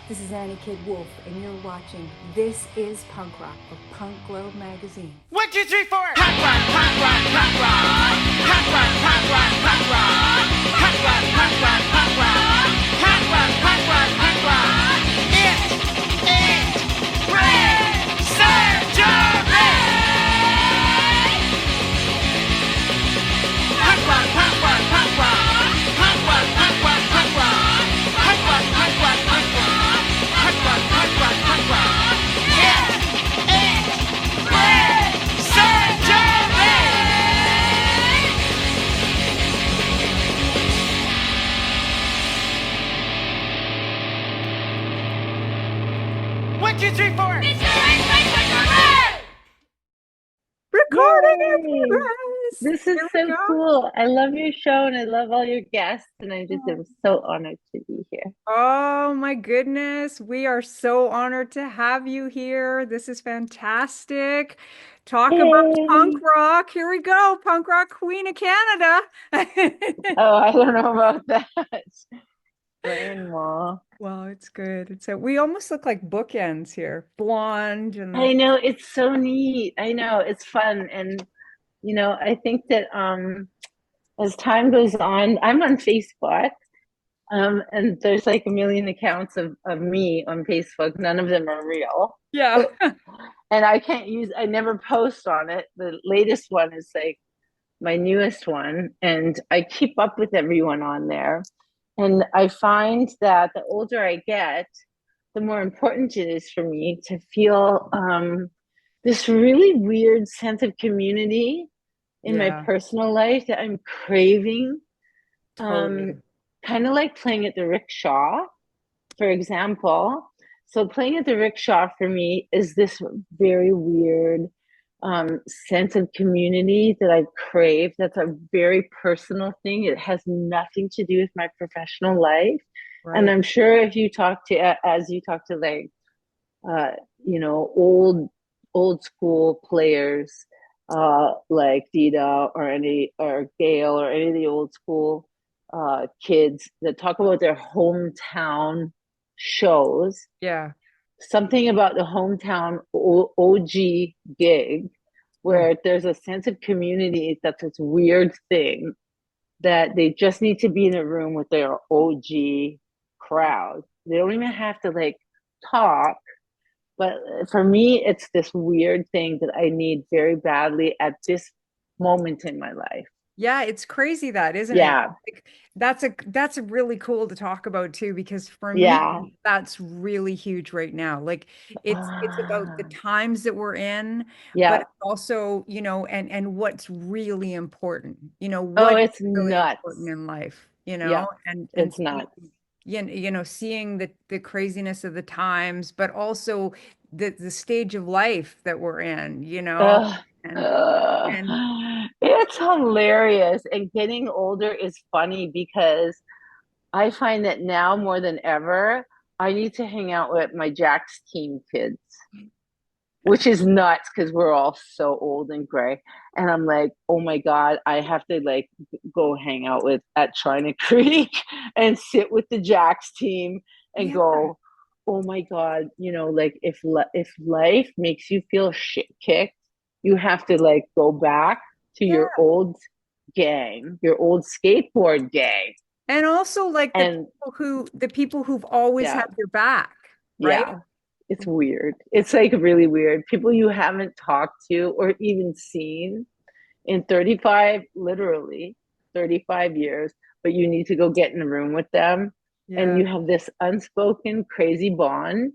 This is Annie Kid Wolf, and you're watching This is Punk Rock of Punk Globe Magazine. 1, 2, 3, 4. Punk rock, punk rock, punk rock. Punk rock, punk rock, punk rock. Punk rock, punk rock, punk rock. Punk rock, punk rock, punk rock. It ain't brain surgery. Punk rock, punk rock, punk rock. Punk rock, punk rock, punk rock. Punk rock, punk rock, punk rock. Punk rock, punk rock, punk rock. It ain't brain surgery. One, two, three, four. Recording in Yay! progress. This is Here we so go. cool. I love your show and I love all your guests, and I just am so honored to be here. Oh my goodness. We are so honored to have you here. This is fantastic. Talk about punk Yay! rock. Here we go. Punk rock queen of Canada. Oh, I don't know about that. Grandma. Well, it's good. We almost look like bookends here. Blonde and I know, it's so neat. I know, it's fun. And I think that as time goes on, I'm on Facebook. And there's like a million accounts of me on Facebook. None of them are real. yeah. And I never post on it. The latest one is like my newest one, and I keep up with everyone on there. And I find that the older I get, the more important it is for me to feel this really weird sense of community in my Yeah, personal life that I'm craving. totally. Kind of like playing at the rickshaw, for example. So playing at the rickshaw for me is this very weird sense of community that I crave. That's a very personal thing. It has nothing to do with my professional life. And Right. I'm sure if you talk to, as you talk to like, uh, old school players, like Dita or Gail or any of the old school kids that talk about their hometown shows, Yeah. something about the hometown OG gig Mm. where there's a sense of community. That's this weird thing that they just need to be in a room with their OG crowd. They don't even have to like talk. But for me, it's this weird thing that I need very badly at this moment in my life. Yeah, it's crazy that, isn't it? Yeah, Like, that's a really cool to talk about too, because for yeah. me, that's really huge right now. Like it's about the Ah, times that we're in, but yeah. also, and what's really important, Oh, what is it's really important nuts. in life, Yeah, and it's nuts. seeing the craziness of the times, but also the stage of life that we're in, Ugh, and ugh. and It's hilarious. And getting older is funny because I find that now more than ever, I need to hang out with my Jack's team kids, which is nuts because we're all so old and gray. And I'm like, oh my God, I have to like go hang out with at China Creek and sit with the Jacks team and yeah. go, oh my God, like if life makes you feel shit kicked, you have to like go back to Yeah. your old gang, your old skateboard gang. And also like And the people who've always had yeah, your back, right? yeah, it's weird. It's like really weird. People you haven't talked to or even seen in 35, literally 35 years, but you need to go get in a room with them. And Yeah. you have this unspoken crazy bond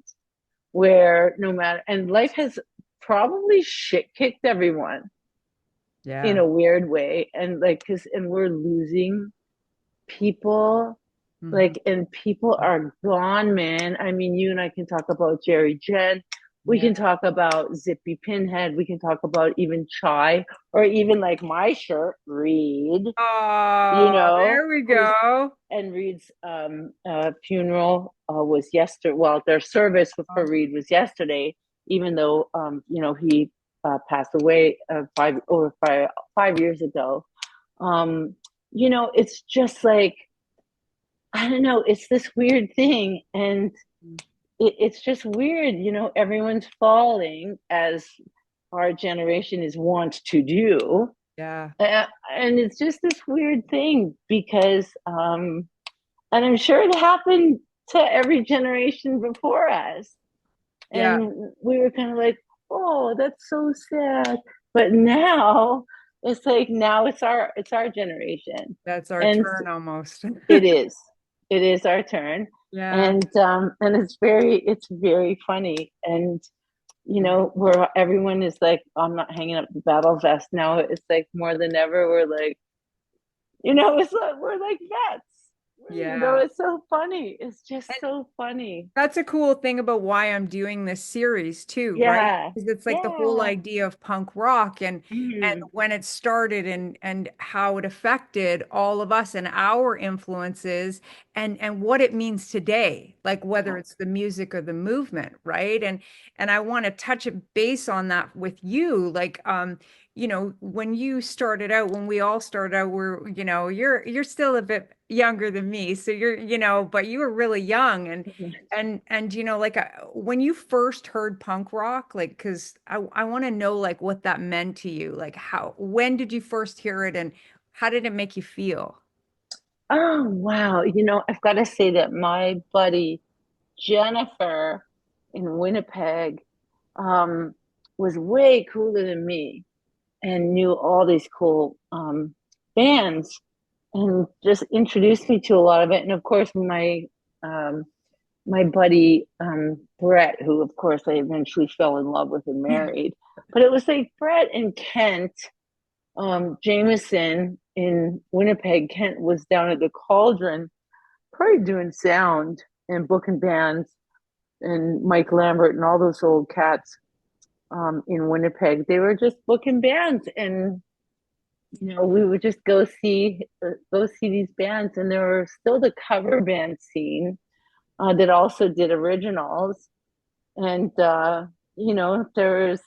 where no matter, and life has probably shit kicked everyone in Yeah. a weird way. And like, and we're losing people. Mhm. Like, and people are gone, man. I mean, you and I can talk about Jerry Jen. We Yeah. can talk about Zippy Pinhead. We can talk about even Chai, or even like my shirt, Reed, Oh, there we who's, go. and Reed's funeral was yesterday. Well, their service for Reed was yesterday, even though, he passed away 5 years ago. It's just like, I don't know, it's this weird thing. And it's just weird, everyone's falling as our generation is wont to do. Yeah. And it's just this weird thing because, and I'm sure it happened to every generation before us. Yeah. And we were kind of like, oh, that's so sad. But now it's like now it's our generation. That's our And turn almost. it is. It is our turn. Yeah. And it's very funny. And where everyone is like, I'm not hanging up the battle vest now. It's like more than ever, we're like, it's like we're like vets. Yeah. It's so funny. It's just so funny. That's a cool thing about why I'm doing this series too, right? Yeah. Because it's like the whole Yeah. idea of punk rock and Mhm. when it started and how it affected all of us and our influences and what it means today, like whether Yeah. it's the music or the movement, right? And I want to touch a base on that with you, like when you started out, when we all started out, you're still a bit younger than me, so but you were really young and like when you first heard punk rock, like, because I want to know like what that meant to you, like when did you first hear it and how did it make you feel? Oh, wow. I've got to say that my buddy Jennifer in Winnipeg um, was way cooler than me and knew all these cool bands and just introduced me to a lot of it. And of course, um, my buddy Brett, who of course I eventually fell in love with and married. But it was like Brett and Kent, Jameson in Winnipeg. Kent was down at the Cauldron, probably doing sound and booking bands, and Mike Lambert and all those old cats in Winnipeg. They were just booking bands, and we would just go see these bands, and there were still the cover band scene that also did originals. And there was,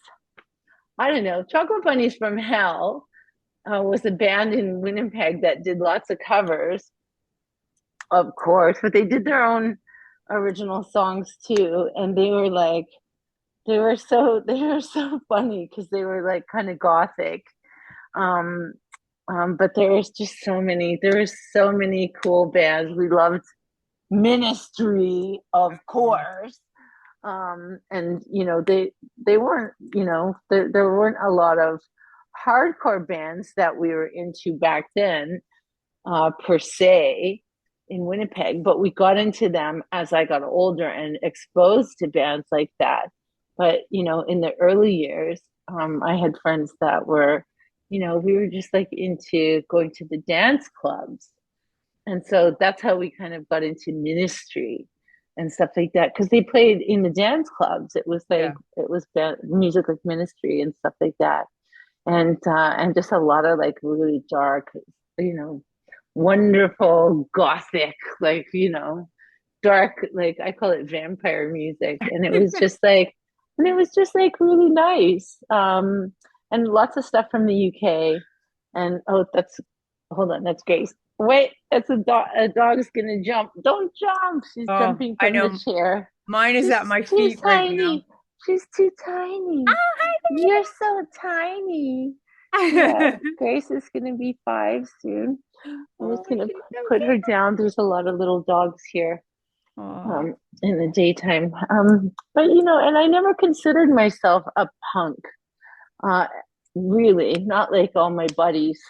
I don't know, Chocolate Bunnies from Hell was a band in Winnipeg that did lots of covers, of course, but they did their own original songs too. And they were so funny because they were like kind of gothic. Um, but there were so many cool bands. We loved Ministry, of course. And they weren't, there weren't a lot of hardcore bands that we were into back then, per se, in Winnipeg, but we got into them as I got older and exposed to bands like that. But in the early years, I had friends that were, we were just like into going to the dance clubs, and so that's how we kind of got into Ministry and stuff like that, because they played in the dance clubs. Yeah. It was music like Ministry and stuff like that, and just a lot of like really dark, you know, wonderful gothic, like dark, like I call it vampire music, and it was just like really nice, and lots of stuff from the UK, and oh, that's hold on, that's Grace. Wait, that's a dog. A dog's gonna jump. Don't jump. She's Oh, jumping I from the know. chair. Mine is at She's my too feet right now. tiny. She's too tiny. You're so tiny. Yeah, Grace is gonna be 5 soon. I'm Oh, just gonna she's so put cute. her down. There's a lot of little dogs here Oh, in the daytime. But and I never considered myself a punk. Uh, really, not like all my buddies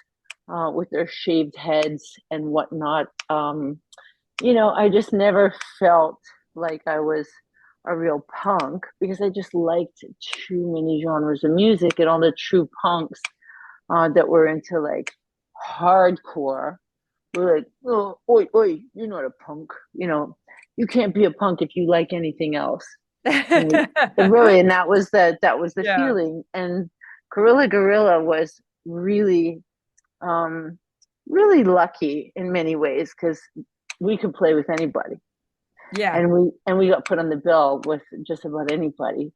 with their shaved heads and whatnot. I just never felt like I was a real punk because I just liked too many genres of music, and all the true punks that were into like hardcore were like, oh, oi, oi, you're not a punk. You can't be a punk if you like anything else. Really, and that was the yeah. feeling. And Gorilla was really, um, really lucky in many ways because we could play with anybody, Yeah. and we got put on the bill with just about anybody.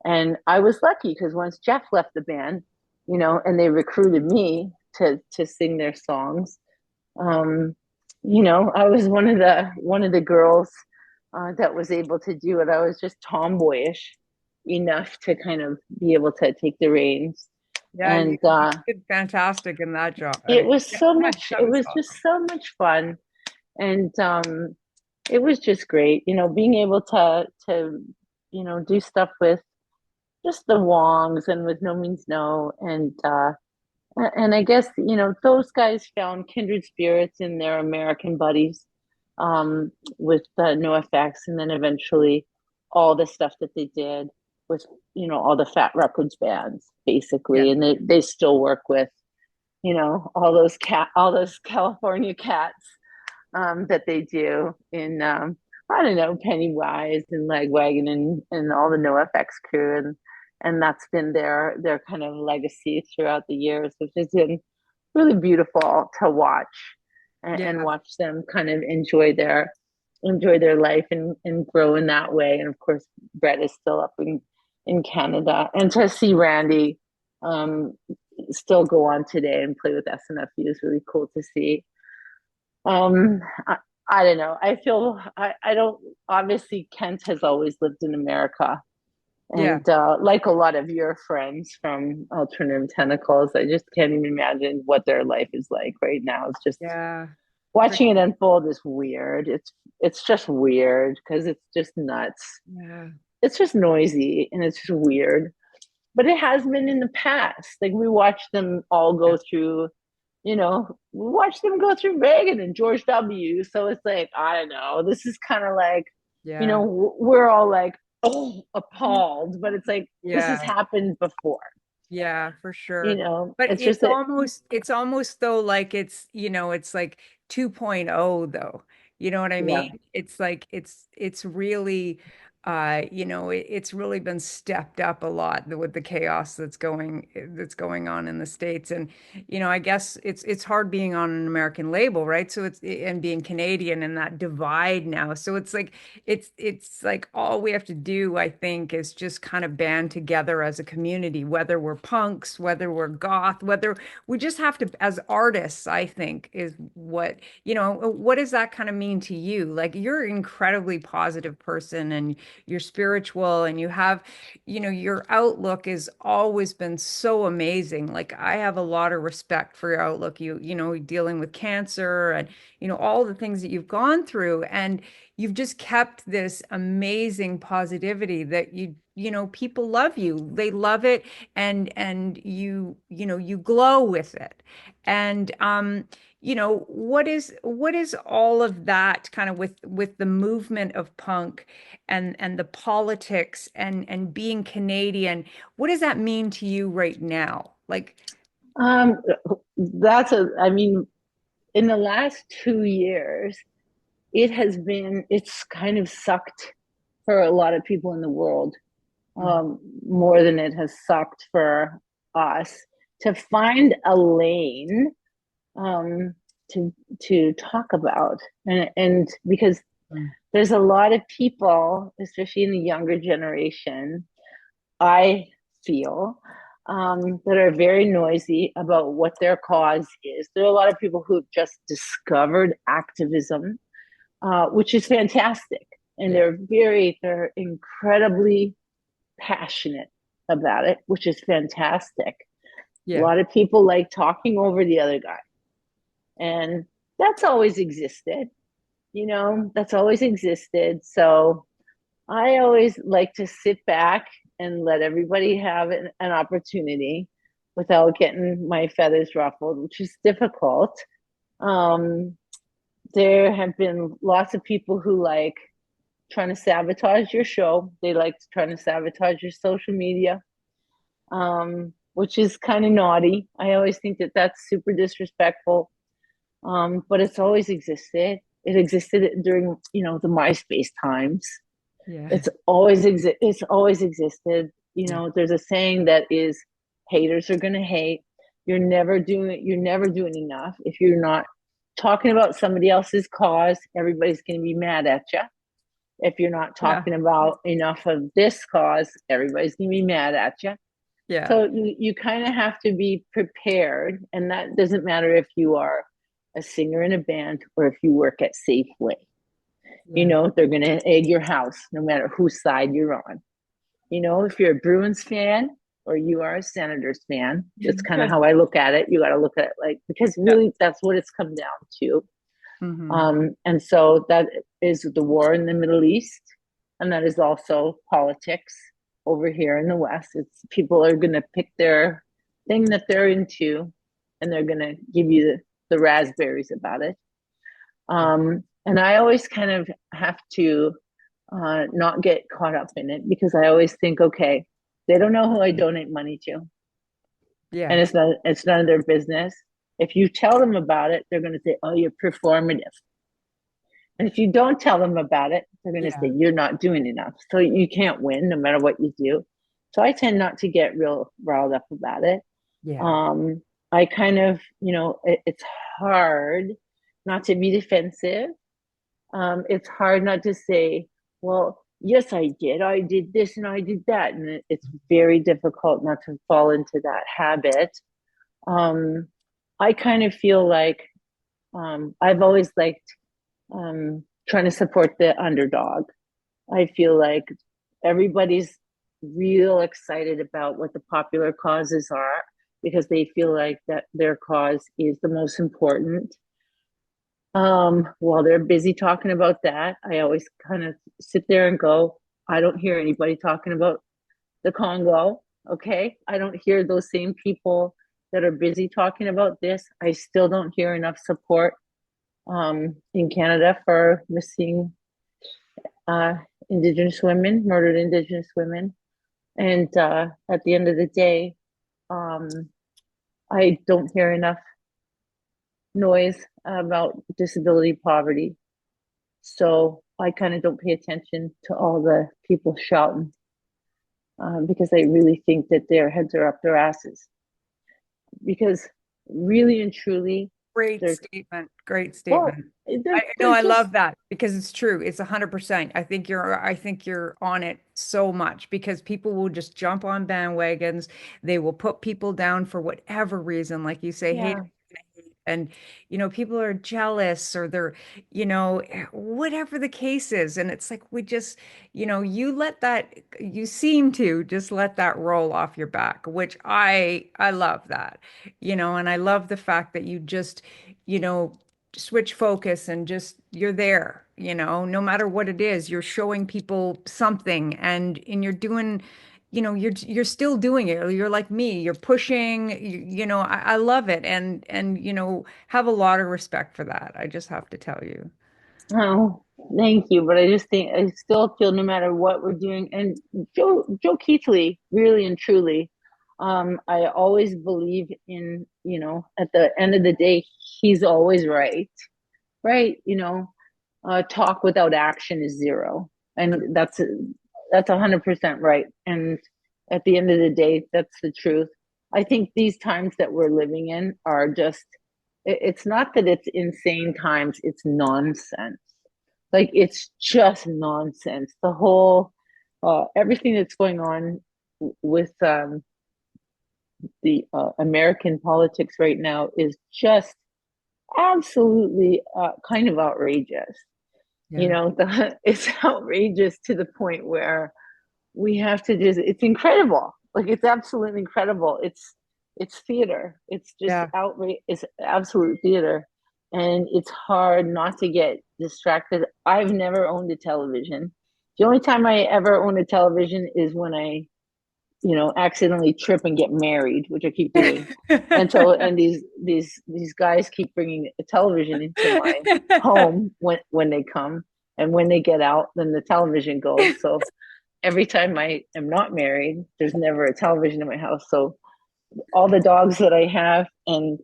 And I was lucky because once Jeff left the band, and they recruited me to sing their songs, I was one of the girls that was able to do it. I was just tomboyish enough to kind of be able to take the reins. Yeah, you And did fantastic in that job. I it mean, was so much, that it was was just awesome. so much fun. And it was just great, being able to, do stuff with just the Wongs and with No Means No. And I guess, those guys found kindred spirits in their American buddies, with NoFX, and then eventually all the stuff that they did with, all the Fat Records bands, Yeah. basically. And they still work with, all those California cats, that they do in, I don't know, Pennywise and Lagwagon and all the NoFX crew. And that's been their kind of legacy throughout the years, which has been really beautiful to watch, and Yeah. watch them kind of enjoy their life and grow in that way. And of course, Brett is still up in Canada, and to see Randy, um, still go on today and play with SNFU is really cool to see. Um, I don't know. I don't. Obviously, Kent has always lived in America, Yeah. and like a lot of your friends from Alternative Tentacles, I just can't even imagine what their life is like right now. It's just Yeah. For watching it unfold is weird. It's just weird because it's just nuts. Yeah. It's just noisy and it's just weird. But it has been in the past. Like we watched them all Yeah. go through, we watched them go through Reagan and George W. So it's like, I don't know. This is kind of like, Yeah. we're all like, oh, appalled, but it's like this has Yeah. happened before. Yeah, for sure. But It's just that, it's almost though like it's like 2.0 though. You know what I yeah. mean? It's like it's really it's really been stepped up a lot with the chaos that's going on in the States. And I guess it's hard being on an American label, right? So it's and being Canadian and that divide now. So it's like all we have to do, I think, is just kind of band together as a community, whether we're punks, whether we're goth, whether we just have to, as artists, I think, is what does that kind of mean to you? Like you're an incredibly positive person and you're spiritual and you have, your outlook has always been so amazing. Like I have a lot of respect for your outlook. Dealing with cancer and, all the things that you've gone through. And you've just kept this amazing positivity that people love you, they love it, and you glow with it. And what is all of that kind of with the movement of punk and the politics and being Canadian, what does that mean to you right now? Like, Um, I mean, in the last 2 years, it's kind of sucked for a lot of people in the world, mhm, more than it has sucked for us to find a lane, um, to talk about, and because mm, there's a lot of people, especially in the younger generation, I feel, that are very noisy about what their cause is. There are a lot of people who've just discovered activism, which is fantastic. And yeah, they're incredibly passionate about it, which is fantastic. A yeah, lot of people like talking over the other guy. And that's always existed, that's always existed. So I always like to sit back and let everybody have an opportunity without getting my feathers ruffled, which is difficult. Um, there have been lots of people who like trying to sabotage your show. They like trying to sabotage your social media, which is kind of naughty. I always think that that's super disrespectful. But it's always existed. It existed during, the MySpace times. yeah, It's always existed. yeah, There's a saying that is, haters are gonna hate. You're never doing enough. If you're not talking about somebody else's cause, everybody's gonna be mad at you. If you're not yeah, talking about enough of this cause, everybody's gonna be mad at you. yeah, So you kind of have to be prepared, and that doesn't matter if you are a singer in a band or if you work at Safeway. You Yeah. know, they're going to egg your house no matter whose side you're on. You know, if you're a Bruins fan or you are a Senators fan, that's kind of how I look at it. You got to look at it like, because Yeah. really that's what it's come down to. Hmm. And so that is the war in the Middle East. And that is also politics over here in the West. It's people are going to pick their thing that they're into and they're going to give you the raspberries about it. And I always kind of have to not get caught up in it because I always think, okay, they don't know who I donate money to, Yeah. and it's none of their business. If you tell them about it, they're going to say, "Oh, you're performative," and if you don't tell them about it, they're going to Yeah. say you're not doing enough. So you can't win no matter what you do. So I tend not to get real riled up about it. Yeah. Um, I kind of, it's hard not to be defensive. It's hard not to say, well, yes, I did. I did this and I did that. And it's very difficult not to fall into that habit. Um, I kind of feel like I've always liked trying to support the underdog. I feel like everybody's real excited about what the popular causes are because they feel like that their cause is the most important. While they're busy talking about that, I always kind of sit there and go, I don't hear anybody talking about the Congo. Okay. I don't hear those same people that are busy talking about this. I still don't hear enough support in Canada for missing uh, Indigenous women, murdered Indigenous women. And at the end of the day, um, I don't hear enough noise about disability poverty. So I kind of don't pay attention to all the people shouting because I really think that their heads are up their asses. Because really and truly, Great they're, statement. Great well, statement. they're, No, they're I just, love that because it's true. It's 100%. I think you're on it so much because people will just jump on bandwagons. They will put people down for whatever reason, like you say, hate yeah. and people are jealous or they're whatever the case is, and it's like we just you seem to just let that roll off your back, which I love that, and I love the fact that you just you know switch focus and just you're there, no matter what it is, you're showing people something, and you're doing, you're still doing it. You're like me. You're pushing. I love it, and have a lot of respect for that. I just have to tell you. Oh, thank you. But I just think I still feel no matter what we're doing, and Joe Keathley, really and truly, I always believe in, at the end of the day, he's always right. Right. Talk without action is zero. And that's 100% right. And at the end of the day, that's the truth. I think these times that we're living in are just, it's not that it's insane times, it's nonsense. Like it's just nonsense. The whole, everything that's going on with the American politics right now is just absolutely kind of outrageous. Yeah. It's outrageous to the point where we have to just, it's incredible. Like it's absolutely incredible. It's theater. It's just Yeah. outrage. It's absolute theater. And it's hard not to get distracted. I've never owned a television. The only time I ever own a television is when I, accidentally trip and get married, which I keep doing. And these guys keep bringing a television into my home when they come, and when they get out, then the television goes. So every time I am not married, there's never a television in my house. So all the dogs that I have and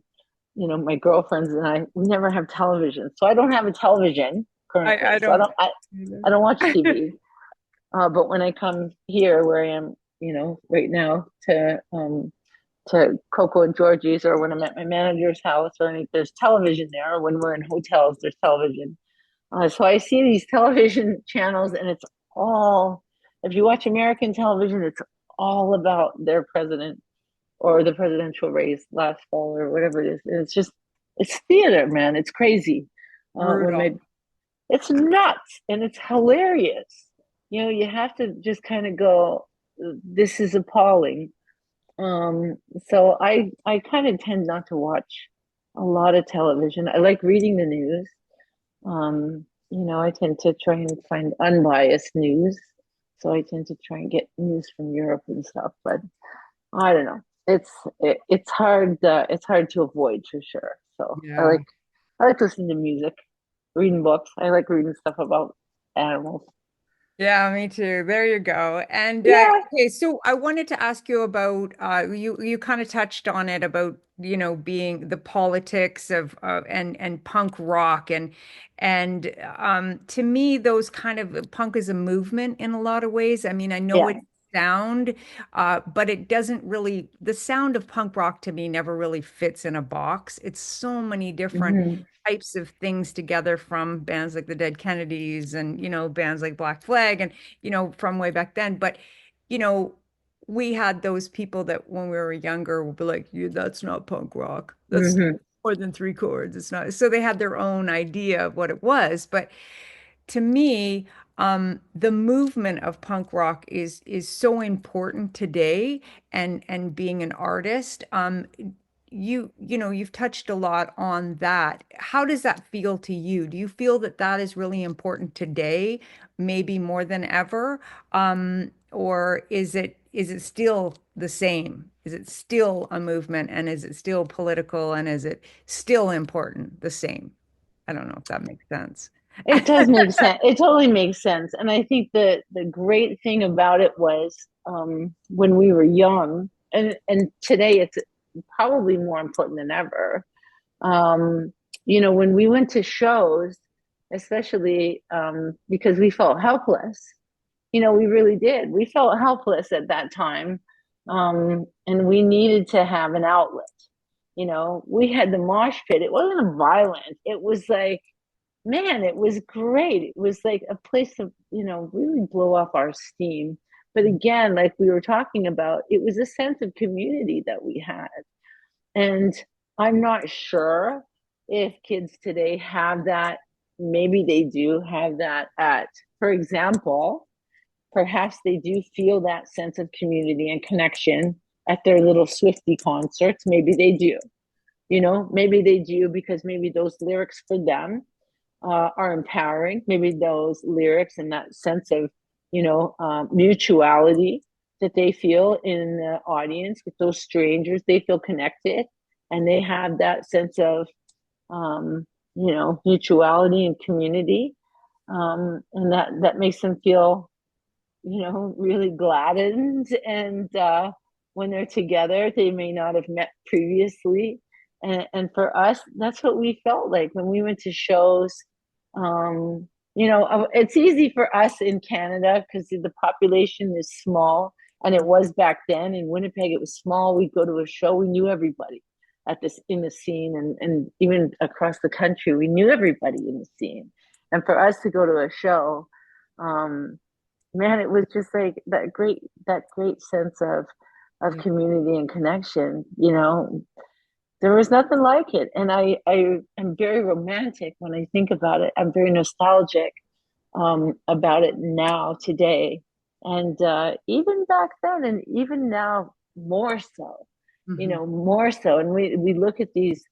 my girlfriends and I, we never have television. So I don't have a television I currently. So don't I don't watch TV. But when I come here, where I am, right now to Coco and Georgie's, or when I'm at my manager's house, or there's television there, or when we're in hotels, there's television. So I see these television channels, and it's all, if you watch American television, it's all about their president or the presidential race last fall or whatever it is. And it's theater, man. It's crazy. When my brutal. it's nuts and it's hilarious. You have to just kind of go, this is appalling. Um, so I kind of tend not to watch a lot of television. I like reading the news. I tend to try and find unbiased news. So I tend to try and get news from Europe and stuff, but I don't know. It's hard to avoid for sure. So Yeah. I like listening to music, reading books. I like reading stuff about animals. Yeah, me too. There you go. And Yeah. okay, so I wanted to ask you about you kind of touched on it about, being the politics of and punk rock and to me those kind of punk is a movement in a lot of ways. I mean, I know Yeah. it's sound, but it doesn't really the sound of punk rock to me never really fits in a box. It's so many different Hmm. types of things together from bands like the Dead Kennedys and bands like Black Flag and from way back then. But you know we had those people that when we were younger would be like, "You, that's not punk rock. That's Hmm. more than three chords. It's not." So they had their own idea of what it was. But to me, the movement of punk rock is so important today, and being an artist. You've touched a lot on that. How does that feel to you? Do you feel that that is really important today, maybe more than ever? Or is it still the same? Is it still a movement and is it still political and is it still important, the same? I don't know if that makes sense. It does make sense. It totally makes sense. And I think that the great thing about it was when we were young, and today it's probably more important than ever. Um, when we went to shows, especially because we felt helpless, we really did. We felt helpless at that time. And we needed to have an outlet. We had the mosh pit. It wasn't violent. It was like, man, it was great. It was like a place to, really blow off our steam. But again, like we were talking about, it was a sense of community that we had. And I'm not sure if kids today have that. Maybe they do have that for example, perhaps they do feel that sense of community and connection at their little Swifty concerts. Maybe they do. Maybe they do because maybe those lyrics for them are empowering. Maybe those lyrics and that sense of, mutuality that they feel in the audience with those strangers, they feel connected and they have that sense of, mutuality and community. And that makes them feel, really gladdened. And when they're together, they may not have met previously. And for us, that's what we felt like when we went to shows. It's easy for us in Canada because the population is small, and it was back then in Winnipeg. It was small. We'd go to a show, we knew everybody at this in the scene, and even across the country, we knew everybody in the scene. And for us to go to a show, um, man, it was just like that great sense of Yeah. community and connection. There was nothing like it. And I am very romantic when I think about it. I'm very nostalgic about it now, today. And even back then, and even now, more so, Mhm. more so. And we look at these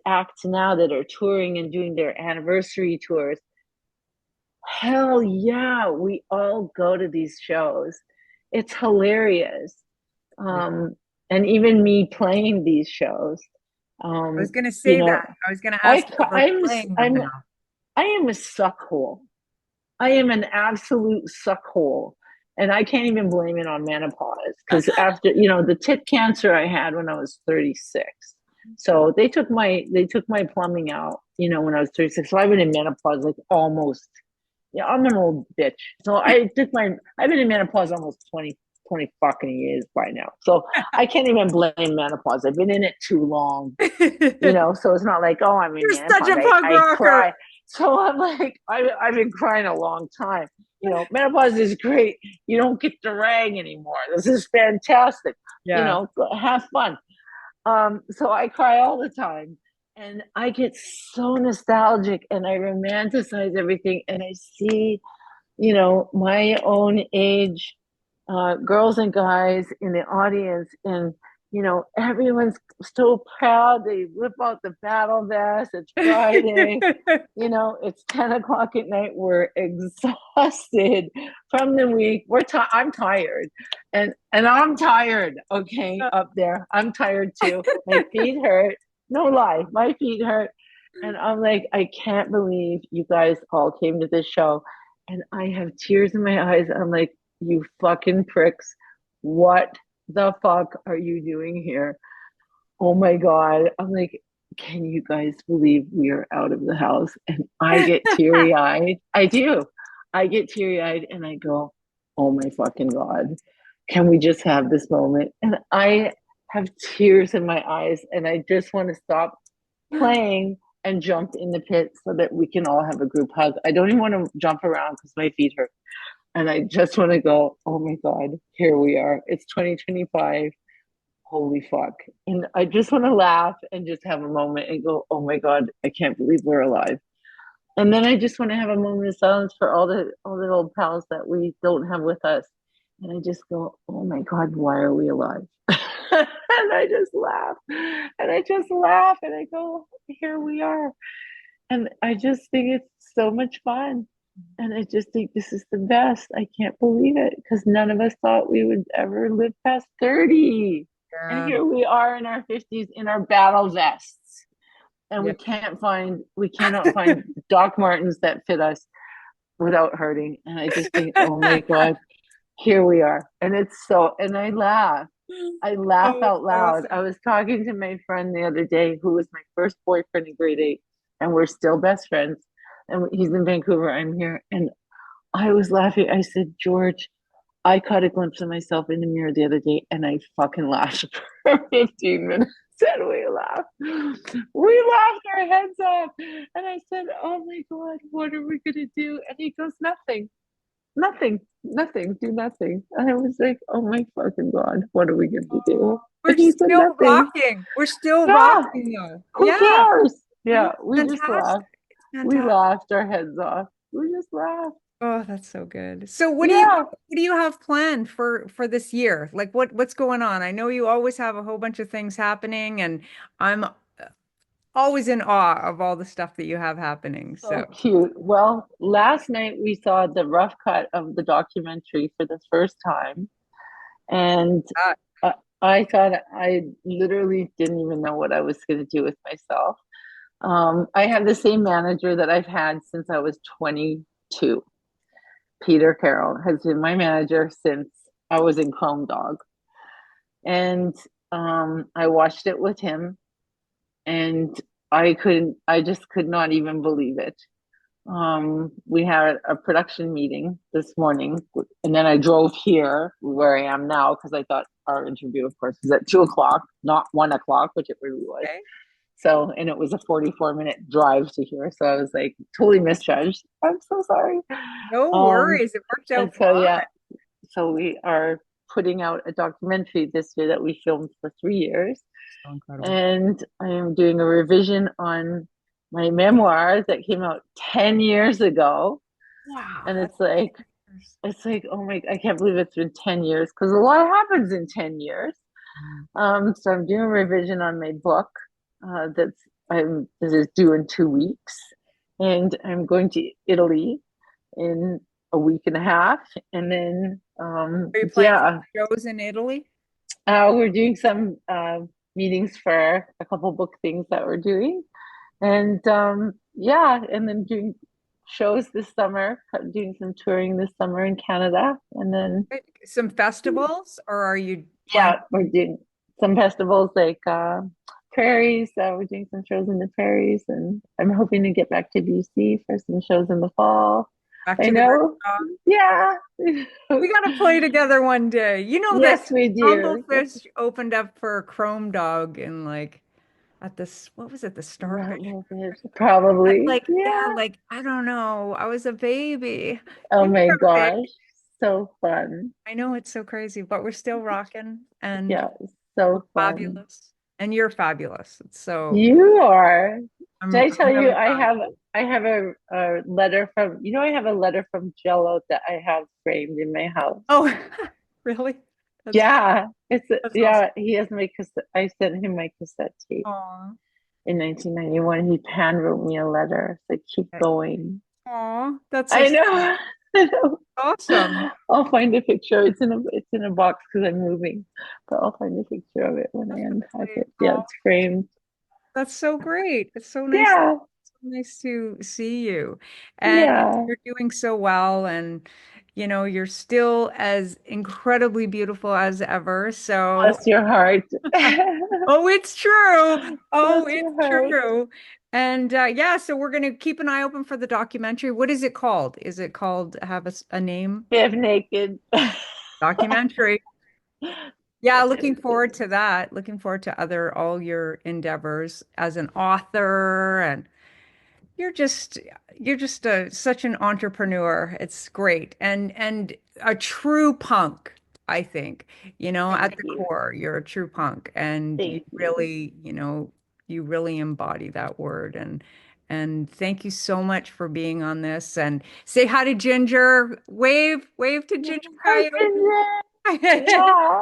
acts now that are touring and doing their anniversary tours. Hell yeah, we all go to these shows. It's hilarious. Yeah. Um, and even me playing these shows, I was um, going to you say that. know, I was going to ask you about playing them now. I am a suckhole. I am an absolute suckhole. And I can't even blame it on menopause because after, the tit cancer I had when I was 36. So they took my plumbing out, when I was 36. So I've been in menopause like almost, yeah, I'm an old bitch. So I've been in menopause almost 20 fucking years by now. So I can't even blame menopause. I've been in it too long, so it's not like, oh, I'm in You're such menopause. a I, punk I rocker. cry. So I'm like, I've been crying a long time. Menopause is great. You don't get to rag anymore. This is fantastic. Yeah. Have fun. So I cry all the time. And I get so nostalgic and I romanticize everything and I see, my own age girls and guys in the audience, and everyone's so proud. They whip out the battle vest. It's Friday. It's 10 o'clock at night. We're exhausted from the week. I'm tired, and I'm tired. Okay, up there, I'm tired too. My feet hurt. No lie, my feet hurt, and I'm like, I can't believe you guys all came to this show, and I have tears in my eyes. I'm like, you fucking pricks. What the fuck are you doing here? Oh my God. I'm like, can you guys believe we are out of the house? And I get teary eyed. I do. I get teary eyed and I go, oh my fucking God. Can we just have this moment? And I have tears in my eyes and I just want to stop playing and jump in the pit so that we can all have a group hug. I don't even want to jump around because my feet hurt. And I just want to go, oh my God, here we are. It's 2025. Holy fuck. And I just want to laugh and just have a moment and go, oh my God, I can't believe we're alive. And then I just want to have a moment of silence for all the old pals that we don't have with us. And I just go, oh my God, why are we alive? And I just laugh. And I just laugh and I go, here we are. And I just think it's so much fun. And I just think this is the best. I can't believe it because none of us thought we would ever live past 30. And Yeah. here we are in our 50s in our battle vests. And Yeah. we cannot find Doc Martens that fit us without hurting. And I just think, oh my God, here we are. And and I laugh. I laugh Oh, it's out loud. I awesome. was talking to my friend the other day who was my first boyfriend in grade 8, and we're still best friends. And he's in Vancouver, I'm here. And I was laughing. I said, George, I caught a glimpse of myself in the mirror the other day and I fucking laughed for 15 minutes. And we laughed. We laughed our heads off. And I said, oh my God, what are we going to do? And he goes, nothing, nothing, do nothing. And I was like, oh my fucking God, what are we going to do? We're And he said, still nothing. rocking. We're still Yeah, rocking though. who Yeah. cares? Yeah. Yeah, we just laughed. Fantastic. It's We fantastic. laughed our heads off. We just laughed. Oh, that's so good. So Yeah. what do you have planned for this year? Like what's going on? I know you always have a whole bunch of things happening and I'm always in awe of all the stuff that you have happening. So So, cute. Well, last night we saw the rough cut of the documentary for the first time. And uh, uh, I thought I literally didn't even know what I was going to do with myself. I have the same manager that I've had since I was 22. Peter Carroll has been my manager since I was in Chrome Dog. And I watched it with him and I just could not even believe it. We had a production meeting this morning, and then I drove here where I am now because I thought our interview, of course, was at 2 o'clock, not 1 o'clock, which it really was. okay. So, and it was a 44-minute drive to here. So I was like totally misjudged. I'm so sorry. No Um, worries. It worked and out so, fine. yeah, so we are putting out a documentary this year that we filmed for 3 years. So incredible. And I am doing a revision on my memoir that came out 10 years ago. Wow. And That's years. it's like, oh my, I can't believe it's been 10 years because a lot happens in 10 years. Mm. So I'm doing a revision on my book this is due in 2 weeks. And I'm going to Italy in a week and a half. And then, Are you playing yeah, shows in Italy? we're doing some meetings for a couple book things that we're doing. And yeah, and then doing shows this summer, doing some touring this summer in Canada. And then, Some festivals, or are you playing? yeah, we're doing some festivals like Prairies. We're doing some shows in the Prairies. And I'm hoping to get back to BC for some shows in the fall. Back I to the root know. dog. Yeah. We got to play together one day. You know that Yes, we do. Yes. Rumblefish opened up for Chrome Dog in like at this, what was it, the Starfish? Probably. Like, yeah, Yeah. like I don't know. I was a baby. Oh You were my a baby. gosh. So fun. I know it's so crazy, but we're still rocking and Yeah, we're so fun. fabulous. And you're fabulous. So You are. Did I I'm tell you really proud. I have a letter from I have a letter from Jello that I have framed in my house. Oh, really? That's Yeah, that's awesome. yeah, he has my cassette. I sent him my cassette tape Aw. in 1991. He hand wrote me a letter. Said, keep going. Aw, that's so I know. I know. awesome. I'll find a picture. It's in a box because I'm moving, but I'll find a picture of it when I That's unpack really, it. Yeah, oh, it's framed. that's so great. It's Yeah, so nice to see you. And yeah. you're doing so well and you're still as incredibly beautiful as ever. So, Bless your heart. oh, it's true. Oh, Bless it's your heart. true. And yeah, so we're going to keep an eye open for the documentary. What is it called? Is it called have a name? Half naked. Documentary. Yeah, looking Naked. forward to that. Looking forward to all your endeavors as an author and you're just such an entrepreneur. It's great. And a true punk, I think. Thank At the you. core, you're a true punk and Thank you. you really embody that word and thank you so much for being on this and say hi to Ginger. Wave to Ginger Hi, Coyote. Ginger. Yeah.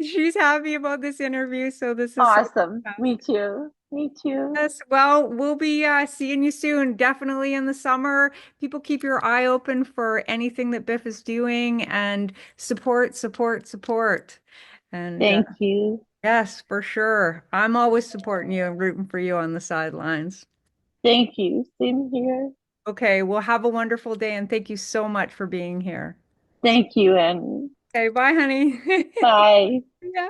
She's happy about this interview, so this is so Awesome. Me fantastic. too. Me too. Yes, well, we'll be seeing you soon, definitely in the summer. People keep your eye open for anything that Biff is doing and support, support, support. And Thank you. yes, for sure. I'm always supporting you and rooting for you on the sidelines. Thank you. Same here. Okay, well, have a wonderful day and thank you so much for being here. Thank you, and Okay, bye, honey. bye. Yeah.